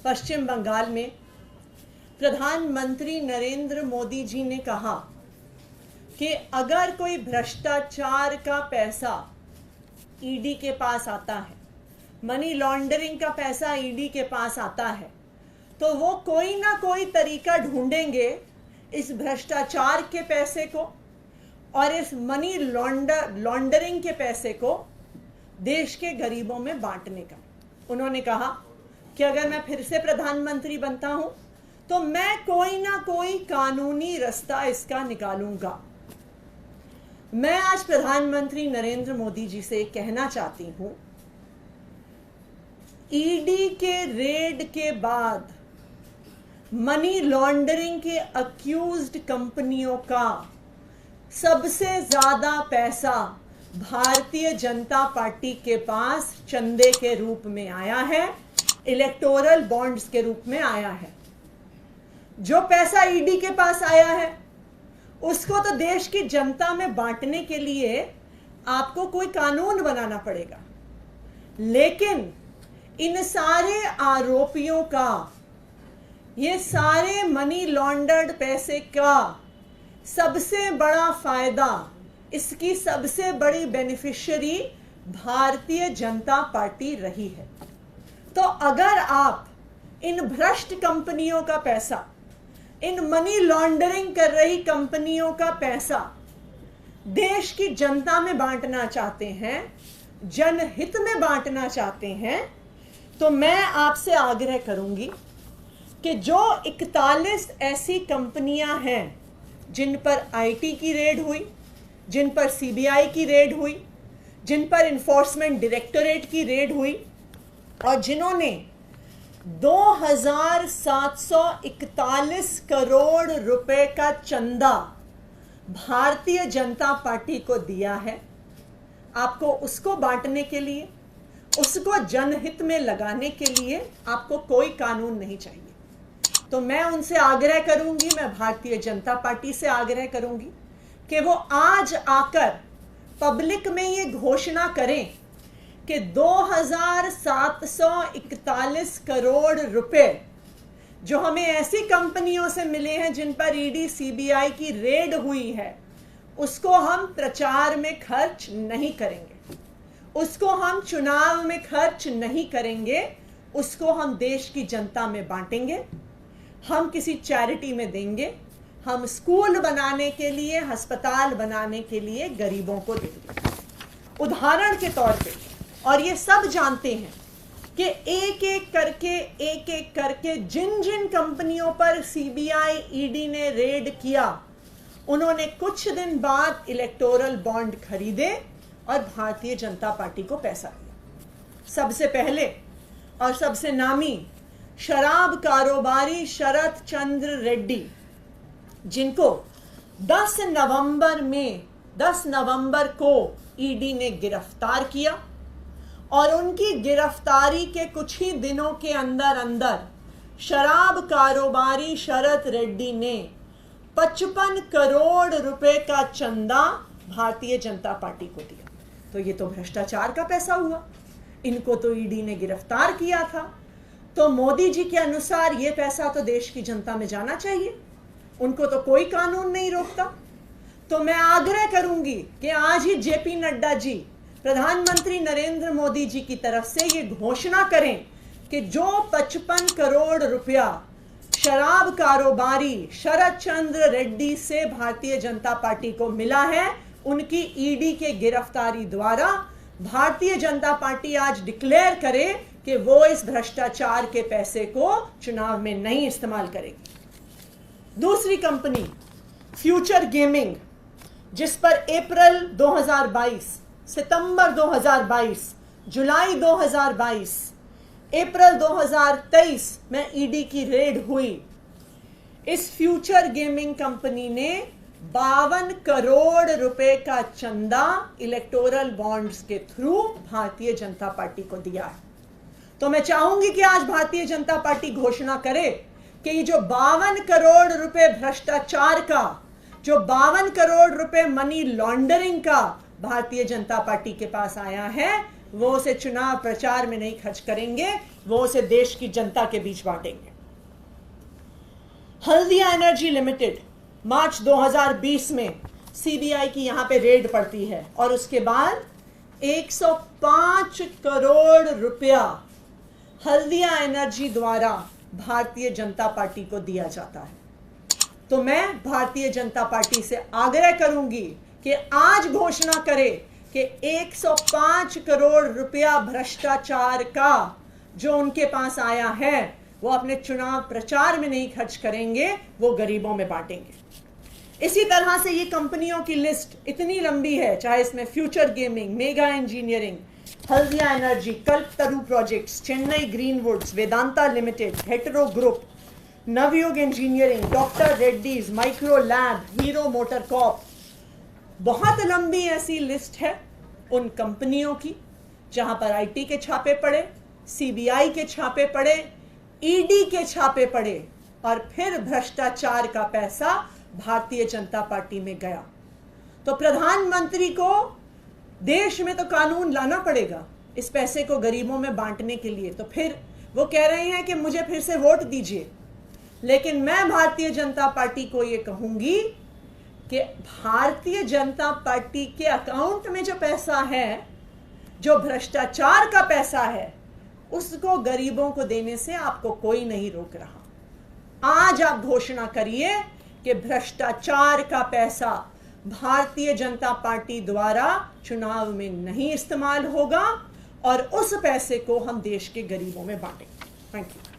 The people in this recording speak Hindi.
पश्चिम बंगाल में प्रधानमंत्री नरेंद्र मोदी जी ने कहा कि अगर कोई भ्रष्टाचार का पैसा ईडी के पास आता है, मनी लॉन्ड्रिंग का पैसा ईडी के पास आता है, तो वो कोई ना कोई तरीका ढूंढेंगे इस भ्रष्टाचार के पैसे को और इस मनी लॉन्ड्रिंग के पैसे को देश के गरीबों में बांटने का। उन्होंने कहा कि अगर मैं फिर से प्रधानमंत्री बनता हूं तो मैं कोई ना कोई कानूनी रास्ता इसका निकालूंगा। मैं आज प्रधानमंत्री नरेंद्र मोदी जी से कहना चाहती हूं, ईडी के रेड के बाद मनी लॉन्ड्रिंग के अक्यूज्ड कंपनियों का सबसे ज्यादा पैसा भारतीय जनता पार्टी के पास चंदे के रूप में आया है, इलेक्टोरल बॉन्ड्स के रूप में आया है। जो पैसा ईडी के पास आया है उसको तो देश की जनता में बांटने के लिए आपको कोई कानून बनाना पड़ेगा, लेकिन इन सारे आरोपियों का, ये सारे मनी लॉन्डर्ड पैसे का सबसे बड़ा फायदा, इसकी सबसे बड़ी बेनिफिशियरी भारतीय जनता पार्टी रही है। तो अगर आप इन भ्रष्ट कंपनियों का पैसा, इन मनी लॉन्ड्रिंग कर रही कंपनियों का पैसा देश की जनता में बांटना चाहते हैं, जनहित में बांटना चाहते हैं, तो मैं आपसे आग्रह करूंगी कि जो 41 ऐसी कंपनियां हैं जिन पर आईटी की रेड हुई, जिन पर सीबीआई की रेड हुई, जिन पर इन्फोर्समेंट डायरेक्टोरेट की रेड हुई और जिन्होंने 2741 करोड़ रुपए का चंदा भारतीय जनता पार्टी को दिया है, आपको उसको बांटने के लिए, उसको जनहित में लगाने के लिए आपको कोई कानून नहीं चाहिए। तो मैं उनसे आग्रह करूंगी, मैं भारतीय जनता पार्टी से आग्रह करूंगी कि वो आज आकर पब्लिक में ये घोषणा करें कि 2741 करोड़ रुपए जो हमें ऐसी कंपनियों से मिले हैं जिन पर ईडी सीबीआई की रेड हुई है, उसको हम प्रचार में खर्च नहीं करेंगे, उसको हम चुनाव में खर्च नहीं करेंगे, उसको हम देश की जनता में बांटेंगे, हम किसी चैरिटी में देंगे, हम स्कूल बनाने के लिए, अस्पताल बनाने के लिए गरीबों को देंगे। उदाहरण के तौर पे, और ये सब जानते हैं कि एक एक करके जिन जिन कंपनियों पर सीबीआई ईडी ने रेड किया, उन्होंने कुछ दिन बाद इलेक्टोरल बॉन्ड खरीदे और भारतीय जनता पार्टी को पैसा दिया। सबसे पहले और सबसे नामी शराब कारोबारी शरत चंद्र रेड्डी, जिनको 10 नवंबर को ईडी ने गिरफ्तार किया और उनकी गिरफ्तारी के कुछ ही दिनों के अंदर अंदर शराब कारोबारी शरत रेड्डी ने 55 करोड़ रुपए का चंदा भारतीय जनता पार्टी को दिया। तो ये तो भ्रष्टाचार का पैसा हुआ, इनको तो ईडी ने गिरफ्तार किया था, तो मोदी जी के अनुसार ये पैसा तो देश की जनता में जाना चाहिए, उनको तो कोई कानून नहीं रोकता। तो मैं आग्रह करूंगी कि आज ही जेपी नड्डा जी प्रधानमंत्री नरेंद्र मोदी जी की तरफ से ये घोषणा करें कि जो 55 करोड़ रुपया शराब कारोबारी शरत चंद्र रेड्डी से भारतीय जनता पार्टी को मिला है, उनकी ईडी के गिरफ्तारी द्वारा भारतीय जनता पार्टी आज डिक्लेयर करे कि वो इस भ्रष्टाचार के पैसे को चुनाव में नहीं इस्तेमाल करेगी। दूसरी कंपनी फ्यूचर गेमिंग, जिस पर अप्रैल 2022, सितंबर 2022, जुलाई 2022, अप्रैल 2023 में ईडी की रेड हुई। इस फ्यूचर गेमिंग कंपनी ने 52 करोड़ रुपए का चंदा इलेक्टोरल बॉन्ड्स के थ्रू भारतीय जनता पार्टी को दिया है। तो मैं चाहूंगी कि आज भारतीय जनता पार्टी घोषणा करे कि ये जो 52 करोड़ रुपए भ्रष्टाचार का, जो 52 करोड़ रुपए मनी लॉन्ड्रिंग का भारतीय जनता पार्टी के पास आया है, वो उसे चुनाव प्रचार में नहीं खर्च करेंगे, वो उसे देश की जनता के बीच बांटेंगे। हल्दिया एनर्जी लिमिटेड, मार्च 2020 में सीबीआई की यहां पे रेड पड़ती है और उसके बाद 105 करोड़ रुपया हल्दिया एनर्जी द्वारा भारतीय जनता पार्टी को दिया जाता है। तो मैं भारतीय जनता पार्टी से आग्रह करूंगी कि आज घोषणा करे कि 105 करोड़ रुपया भ्रष्टाचार का जो उनके पास आया है वो अपने चुनाव प्रचार में नहीं खर्च करेंगे, वो गरीबों में बांटेंगे। इसी तरह से ये कंपनियों की लिस्ट इतनी लंबी है, चाहे इसमें Future Gaming, Mega Engineering, Haldia Energy, Kalpataru Projects, Chennai Greenwoods, Vedanta Limited, Hetero Group, Navayuga Engineering, Doctor Reddy's, Micro Lab, Hero Motor Corp, बहुत लंबी ऐसी लिस्ट है उन कंपनियों की जहां पर आईटी के छापे पड़े, सीबीआई के छापे पड़े, ईडी के छापे पड़े और फिर भ्रष्टाचार का पैसा भारतीय जनता पार्टी में गया। तो प्रधानमंत्री को देश में तो कानून लाना पड़ेगा इस पैसे को गरीबों में बांटने के लिए। तो फिर वो कह रहे हैं कि मुझे फिर से वोट दीजिए, लेकिन मैं भारतीय जनता पार्टी को ये कहूंगी कि भारतीय जनता पार्टी के अकाउंट में जो पैसा है, जो भ्रष्टाचार का पैसा है, उसको गरीबों को देने से आपको कोई नहीं रोक रहा। आज आप घोषणा करिए कि भ्रष्टाचार का पैसा भारतीय जनता पार्टी द्वारा चुनाव में नहीं इस्तेमाल होगा और उस पैसे को हम देश के गरीबों में बांटेंगे। Thank you.